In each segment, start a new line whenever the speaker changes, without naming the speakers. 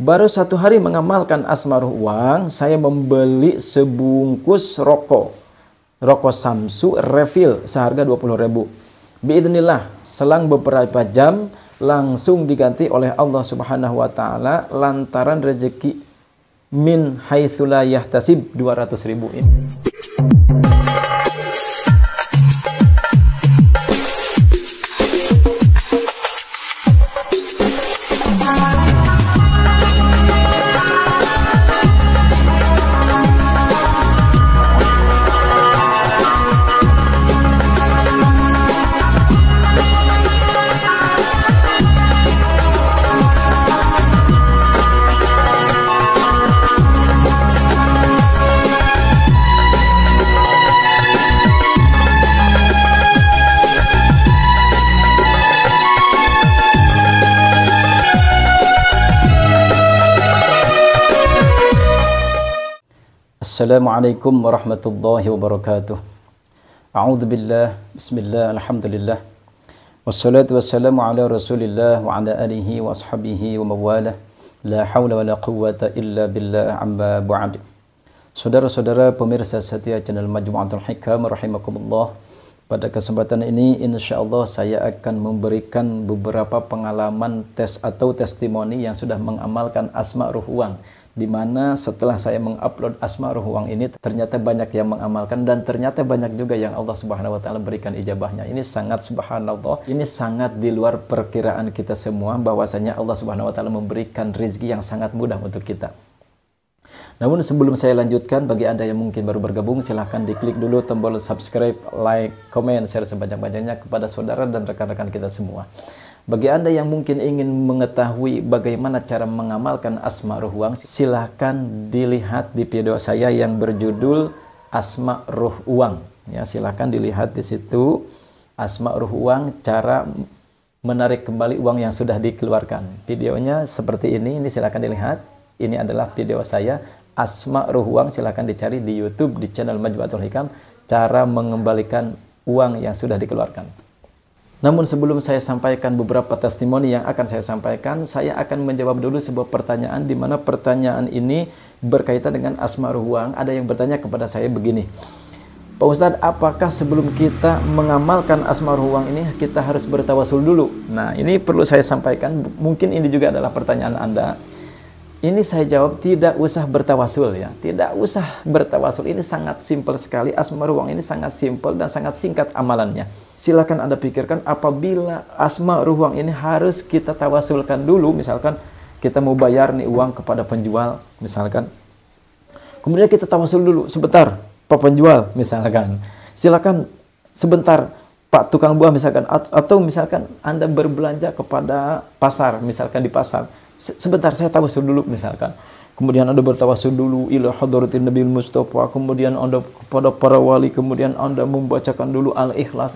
Baru 1 hari mengamalkan asmaruh uang, saya membeli sebungkus rokok Samsu refill seharga 20.000. Biidznillah, selang beberapa jam langsung diganti oleh Allah Subhanahu wa taala lantaran rezeki min haitsu la yahtasib 200.000 ini. Assalamualaikum warahmatullahi wabarakatuh. A'udzu billah, bismillah, alhamdulillah. Wassalatu wassalamu ala Rasulillah wa ala alihi wa ashabihi wa mawalah. La haula wa la quwwata illa billah, amma ba'd. Saudara-saudara pemirsa setia channel Majmu'atul Hikam rahimakumullah. Pada kesempatan ini insyaallah saya akan memberikan beberapa pengalaman tes atau testimoni yang sudah mengamalkan asma ruh uang, di mana setelah saya mengupload asma ruh uang ini ternyata banyak yang mengamalkan dan ternyata banyak juga yang Allah Subhanahu wa taala berikan ijabahnya. Ini sangat subhanallah, ini sangat di luar perkiraan kita semua bahwasanya Allah Subhanahu wa taala memberikan rezeki yang sangat mudah untuk kita. Namun sebelum saya lanjutkan, bagi Anda yang mungkin baru bergabung, silahkan diklik dulu tombol subscribe, like, comment, share sebanyak-banyaknya kepada saudara dan rekan-rekan kita semua. Bagi Anda yang mungkin ingin mengetahui bagaimana cara mengamalkan asma ruh uang, silahkan dilihat di video saya yang berjudul asma ruh uang. Ya, silahkan dilihat di situ asma ruh uang, cara menarik kembali uang yang sudah dikeluarkan. Videonya seperti ini silahkan dilihat. Ini adalah video saya asma ruh uang, silahkan dicari di YouTube di channel Majmu'atul Hikam, cara mengembalikan uang yang sudah dikeluarkan. Namun sebelum saya sampaikan beberapa testimoni yang akan saya sampaikan, saya akan menjawab dulu sebuah pertanyaan, di mana pertanyaan ini berkaitan dengan asma ruh uang. Ada yang bertanya kepada saya begini, Pak Ustadz, apakah sebelum kita mengamalkan asma ruh uang ini kita harus bertawasul dulu? Nah, ini perlu saya sampaikan, mungkin ini juga adalah pertanyaan Anda. Ini saya jawab, tidak usah bertawasul ya. Tidak usah bertawasul. Ini sangat simpel sekali. Asma ruh uang ini sangat simpel dan sangat singkat amalannya. Silakan Anda pikirkan apabila asma ruh uang ini harus kita tawasulkan dulu. Misalkan kita mau bayar nih uang kepada penjual, misalkan. Kemudian kita tawasul dulu, sebentar Pak penjual, misalkan. Silakan sebentar Pak tukang buah, misalkan. Atau misalkan Anda berbelanja kepada pasar, misalkan di pasar. Sebentar saya tawasul dulu misalkan. Kemudian Anda bertawasul dulu ila hadratin Nabil Mustafa, kemudian Anda kepada para wali, kemudian Anda membacakan dulu Al-Ikhlas.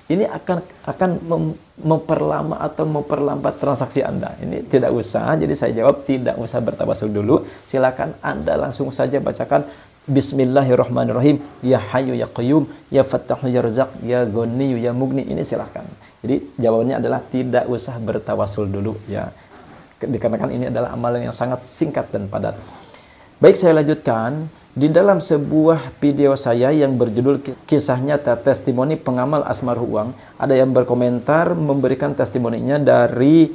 Ini akan memperlama atau memperlambat transaksi Anda. Ini tidak usah. Jadi saya jawab tidak usah bertawasul dulu. Silakan Anda langsung saja bacakan Bismillahirrahmanirrahim. Ya Hayyu ya Qayyum, ya Fattahu ya Razzaq, ya Ghaniyu ya Mughni. Ini silakan. Jadi jawabannya adalah tidak usah bertawasul dulu ya. Dikarenakan ini adalah amalan yang sangat singkat dan padat. Baik, saya lanjutkan. Di dalam sebuah video saya yang berjudul Kisah Nyata Testimoni Pengamal Asma Ruh Uang, ada yang berkomentar memberikan testimoninya dari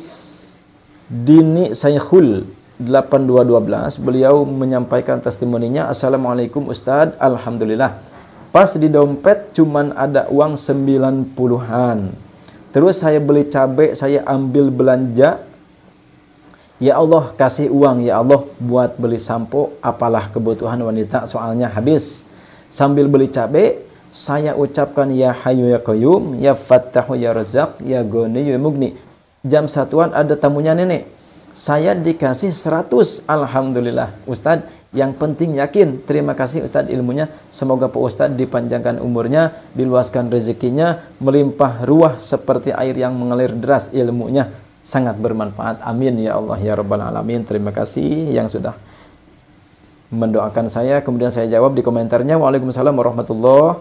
Dini Saykhul 8212. Beliau menyampaikan testimoninya, Assalamualaikum Ustadz, Alhamdulillah. Pas di dompet cuman ada uang 90-an. Terus saya beli cabai, saya ambil belanja. Ya Allah, kasih uang ya Allah buat beli sampo, apalah kebutuhan wanita soalnya habis. Sambil beli cabai, saya ucapkan ya Hayyu ya Qayyum, ya Fattahu ya Razzaq, ya Ghaniyu ya Mughni. Jam 1-an ada tamunya nenek. Saya dikasih 100. Alhamdulillah Ustadz, yang penting yakin. Terima kasih Ustadz ilmunya. Semoga Pak Ustadz dipanjangkan umurnya, diluaskan rezekinya, melimpah ruah seperti air yang mengalir deras ilmunya. Sangat bermanfaat. Amin ya Allah ya Rabbal Alamin. Terima kasih yang sudah mendoakan saya. Kemudian saya jawab di komentarnya, Waalaikumsalam warahmatullahi.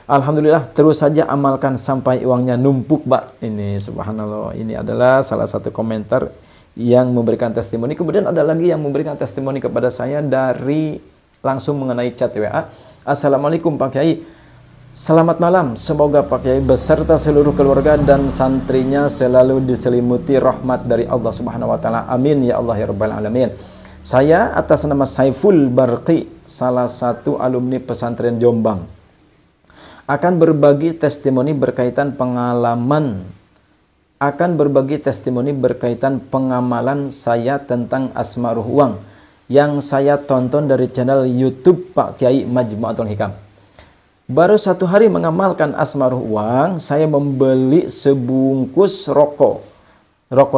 Alhamdulillah, terus saja amalkan sampai uangnya numpuk, Pak. Ini subhanallah, ini adalah salah satu komentar yang memberikan testimoni. Kemudian ada lagi yang memberikan testimoni kepada saya dari langsung mengenai chat WA. Assalamualaikum Pak Kiai. Selamat malam, semoga Pak Kiai beserta seluruh keluarga dan santrinya selalu diselimuti rahmat dari Allah Subhanahu wa taala. Amin ya Allah ya rabbal alamin. Saya atas nama Saiful Barqi, salah satu alumni pesantren Jombang, akan berbagi testimoni berkaitan pengamalan saya tentang Asma Ruh Uang yang saya tonton dari channel YouTube Pak Kiai Majmu'atul Hikam. Baru 1 hari mengamalkan Asma Ruh Uang, saya membeli sebungkus rokok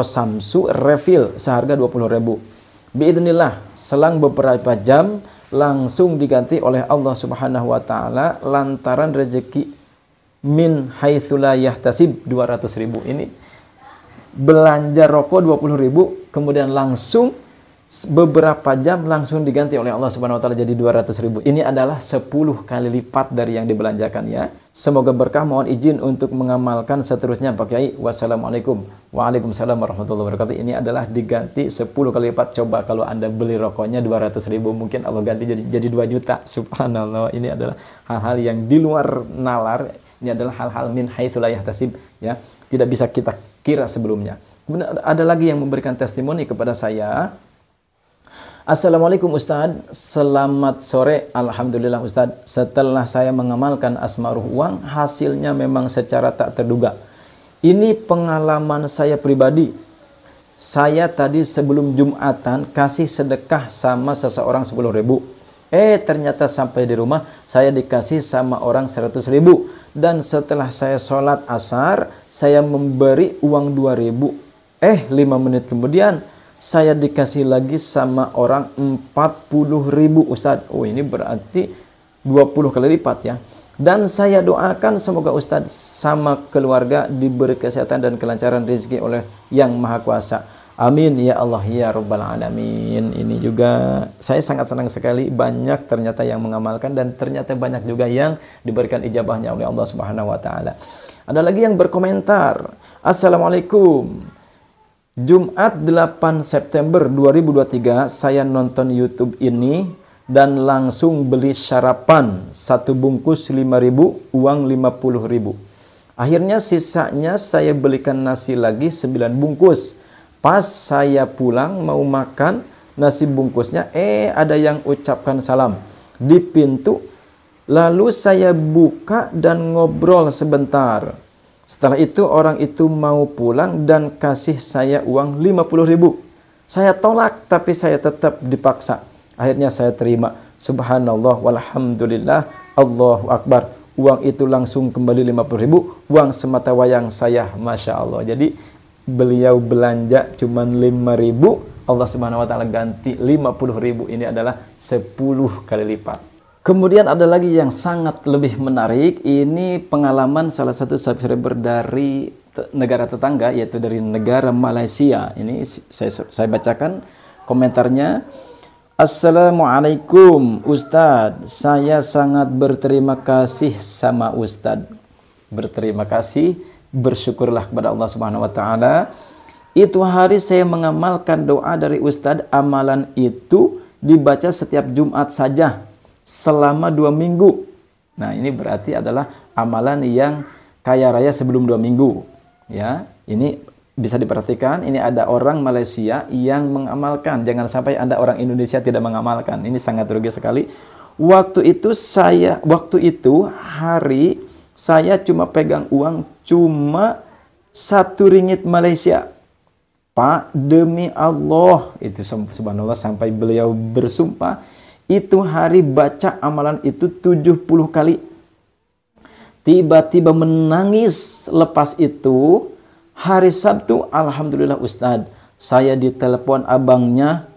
Samsu refill seharga 20.000. Biidznillah, selang beberapa jam langsung diganti oleh Allah Subhanahu wa taala lantaran rezeki min haitsu la yahtasib 200.000. Ini belanja rokok 20.000, kemudian langsung beberapa jam langsung diganti oleh Allah Subhanahu wa taala jadi 200.000. Ini adalah 10 kali lipat dari yang dibelanjakan ya. Semoga berkah, mohon izin untuk mengamalkan seterusnya Pak Kiai. Wassalamualaikum. Waalaikumsalam warahmatullahi wabarakatuh. Ini adalah diganti 10 kali lipat. Coba kalau Anda beli rokoknya 200.000, mungkin Allah ganti jadi 2 juta. Subhanallah. Ini adalah hal-hal yang di luar nalar. Ini adalah hal-hal min haitsu la yahtasib ya. Tidak bisa kita kira sebelumnya. Kemudian ada lagi yang memberikan testimoni kepada saya. Assalamualaikum Ustadz, selamat sore. Alhamdulillah Ustadz, setelah saya mengamalkan Asma Ruh Uang, hasilnya memang secara tak terduga. Ini pengalaman saya pribadi. Saya tadi sebelum Jumatan kasih sedekah sama seseorang 10.000. Ternyata sampai di rumah saya dikasih sama orang 100.000. Dan setelah saya sholat asar, saya memberi uang 2.000. 5 menit kemudian saya dikasih lagi sama orang 40.000 Ustadz. Oh, ini berarti 20 kali lipat ya. Dan saya doakan semoga Ustadz sama keluarga diberi kesehatan dan kelancaran rezeki oleh Yang Maha Kuasa. Amin ya Allah ya rabbal alamin. Ini juga saya sangat senang sekali, banyak ternyata yang mengamalkan dan ternyata banyak juga yang diberikan ijabahnya oleh Allah Subhanahu wa taala. Ada lagi yang berkomentar. Assalamualaikum. Jumat 8 September 2023 saya nonton YouTube ini dan langsung beli sarapan 1 bungkus 5.000, uang 50.000. Akhirnya sisanya saya belikan nasi lagi 9 bungkus. Pas saya pulang mau makan nasi bungkusnya, ada yang ucapkan salam di pintu. Lalu saya buka dan ngobrol sebentar. Setelah itu orang itu mau pulang dan kasih saya uang 50.000. Saya tolak tapi saya tetap dipaksa. Akhirnya saya terima. Subhanallah walhamdulillah, Allahu Akbar. Uang itu langsung kembali 50.000. Uang semata wayang saya, Masya Allah. Jadi beliau belanja cuma 5.000. Allah Subhanahu wa taala ganti 50.000. Ini adalah 10 kali lipat. Kemudian ada lagi yang sangat lebih menarik. Ini pengalaman salah satu subscriber dari negara tetangga, yaitu dari negara Malaysia. Ini saya bacakan komentarnya. Assalamualaikum Ustadz, saya sangat berterima kasih sama Ustadz. Berterima kasih, bersyukurlah kepada Allah Subhanahu wa taala. Itu hari saya mengamalkan doa dari Ustadz. Amalan itu dibaca setiap Jumat saja selama 2 minggu. Nah, ini berarti adalah amalan yang kaya raya sebelum 2 minggu. Ya, ini bisa diperhatikan. Ini ada orang Malaysia yang mengamalkan. Jangan sampai Anda orang Indonesia tidak mengamalkan. Ini sangat rugi sekali. Waktu itu hari saya cuma pegang uang cuma 1 ringgit Malaysia. Pak, demi Allah, itu subhanallah sampai beliau bersumpah. Itu hari baca amalan itu 70 kali. Tiba-tiba menangis lepas itu. Hari Sabtu, alhamdulillah Ustadz, saya ditelepon abangnya,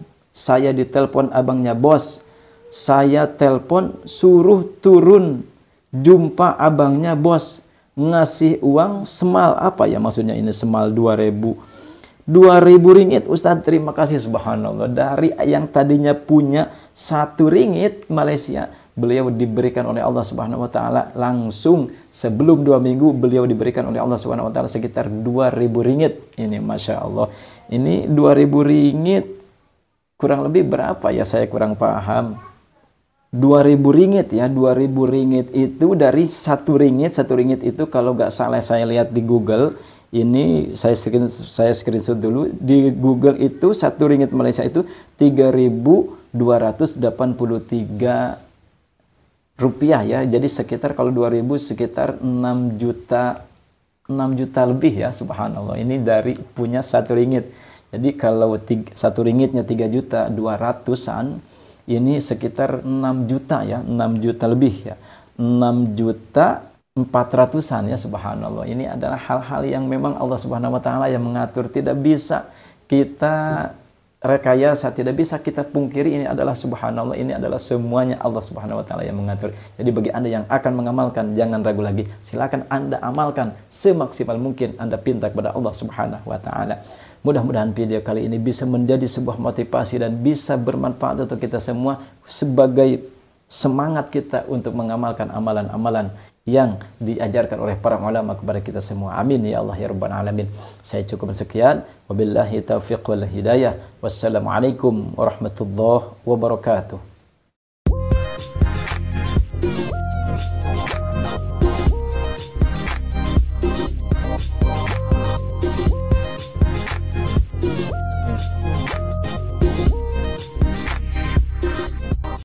bos. Saya telepon suruh turun jumpa abangnya bos. Ngasih uang semal, apa ya maksudnya ini semal 2.000 ringgit Ustadz, terima kasih subhanallah. Dari yang tadinya punya 1 ringgit Malaysia beliau diberikan oleh Allah Subhanahu wa taala langsung sebelum 2 minggu beliau diberikan oleh Allah Subhanahu wa taala sekitar 2.000 ringgit. Ini Masya Allah. Ini 2.000 ringgit kurang lebih berapa ya, saya kurang paham. 2.000 ringgit ya, 2.000 ringgit itu dari 1 ringgit itu kalau nggak salah saya lihat di Google, ini saya screenshot dulu, di Google itu 1 ringgit Malaysia itu 3.283 rupiah ya, jadi sekitar kalau 2.000 sekitar 6 juta lebih ya, subhanallah. Ini dari punya 1 ringgit. Jadi kalau 1 ringgitnya 3.200-an, ini sekitar 6 juta ya, 6 juta lebih ya, 6.400.000-an ya, subhanallah. Ini adalah hal-hal yang memang Allah Subhanahu wa taala yang mengatur, tidak bisa kita rekayasa, tidak bisa kita pungkiri. Ini adalah subhanallah, ini adalah semuanya Allah Subhanahu wa taala yang mengatur. Jadi bagi Anda yang akan mengamalkan, jangan ragu lagi, silakan Anda amalkan semaksimal mungkin Anda pinta kepada Allah Subhanahu wa taala. Mudah-mudahan video kali ini bisa menjadi sebuah motivasi dan bisa bermanfaat untuk kita semua sebagai semangat kita untuk mengamalkan amalan-amalan yang diajarkan oleh para ulama kepada kita semua. Amin ya Allah ya Rabbal Alamin. Saya cukup sekian. Wabillahi taufiq wal hidayah. Wassalamualaikum warahmatullahi wabarakatuh.